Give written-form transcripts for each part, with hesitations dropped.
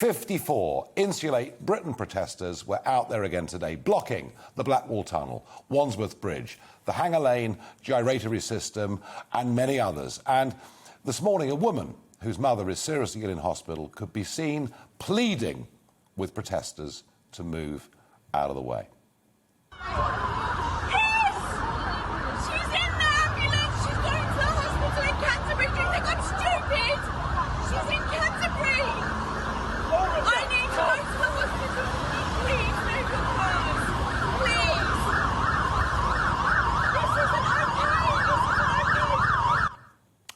54 Insulate Britain protesters were out there again today, blocking the Blackwall Tunnel, Wandsworth Bridge, the Hanger Lane gyratory system and many others. And this morning, a woman whose mother is seriously ill in hospital could be seen pleading with protesters to move out of the way.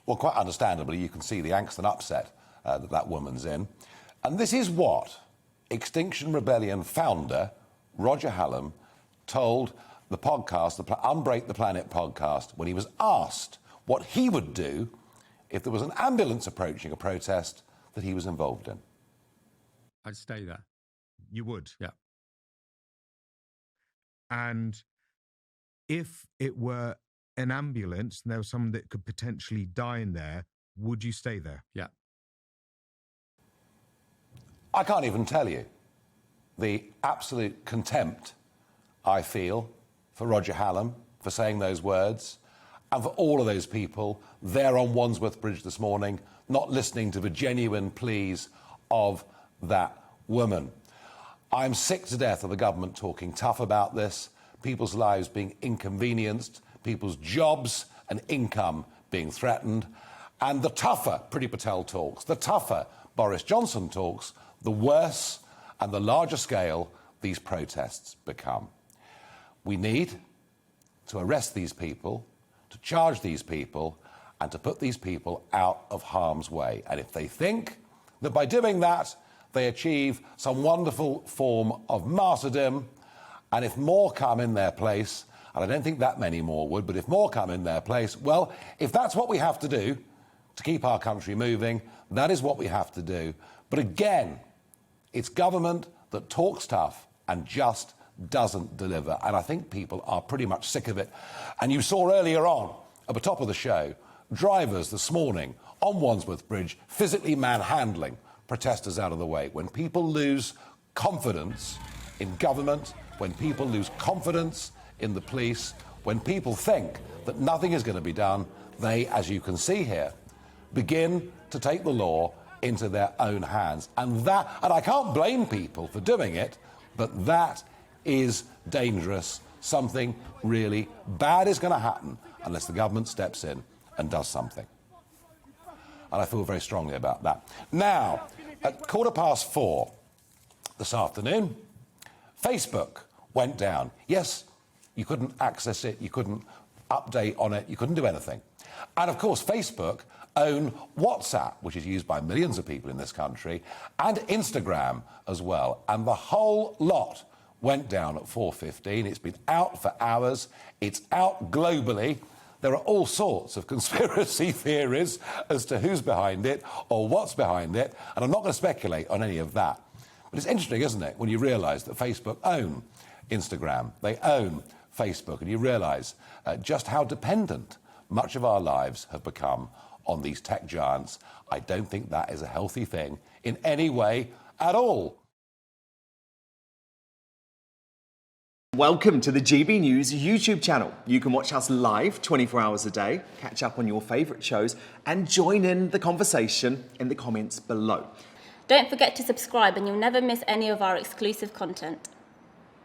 Well, quite understandably, you can see the angst and upset that woman's in. And this is what Extinction Rebellion founder Roger Hallam told the podcast, the Unbreak the Planet podcast, when he was asked what he would do if there was an ambulance approaching a protest that he was involved in. I'd stay there. You would? Yeah. And if it were an ambulance and there was someone that could potentially die in there, would you stay there? Yeah. I can't even tell you the absolute contempt I feel for Roger Hallam for saying those words and for all of those people there on Wandsworth Bridge this morning, not listening to the genuine pleas of that woman. I'm sick to death of the government talking tough about this, people's lives being inconvenienced, people's jobs and income being threatened, and the tougher Priti Patel talks, the tougher Boris Johnson talks, the worse and the larger scale these protests become. We need to arrest these people, to charge these people, and to put these people out of harm's way. And if they think that by doing that, they achieve some wonderful form of martyrdom, and if more come in their place, and I don't think that many more would, but if more come in their place, well, if that's what we have to do to keep our country moving, that is what we have to do. But again, it's government that talks tough and just doesn't deliver. And I think people are pretty much sick of it. And you saw earlier on, at the top of the show, drivers this morning on Wandsworth Bridge physically manhandling protesters out of the way. When people lose confidence in government, when people lose confidence in the police, when people think that nothing is going to be done, they, as you can see here, begin to take the law into their own hands. And I can't blame people for doing it, but that is dangerous. Something really bad is going to happen unless the government steps in and does something. And I feel very strongly about that. Now, at 4:15 this afternoon, Facebook went down. Yes, you couldn't access it, you couldn't update on it, you couldn't do anything. And of course, Facebook own WhatsApp, which is used by millions of people in this country, and Instagram as well. And the whole lot went down at 4:15. It's been out for hours. It's out globally. There are all sorts of conspiracy theories as to who's behind it or what's behind it, and I'm not going to speculate on any of that. But it's interesting, isn't it, when you realise that Facebook own Instagram, they own Facebook, and you realise just how dependent much of our lives have become on these tech giants. I don't think that is a healthy thing in any way at all. Welcome to the GB News YouTube channel. You can watch us live 24 hours a day, catch up on your favourite shows, and join in the conversation in the comments below. Don't forget to subscribe and you'll never miss any of our exclusive content.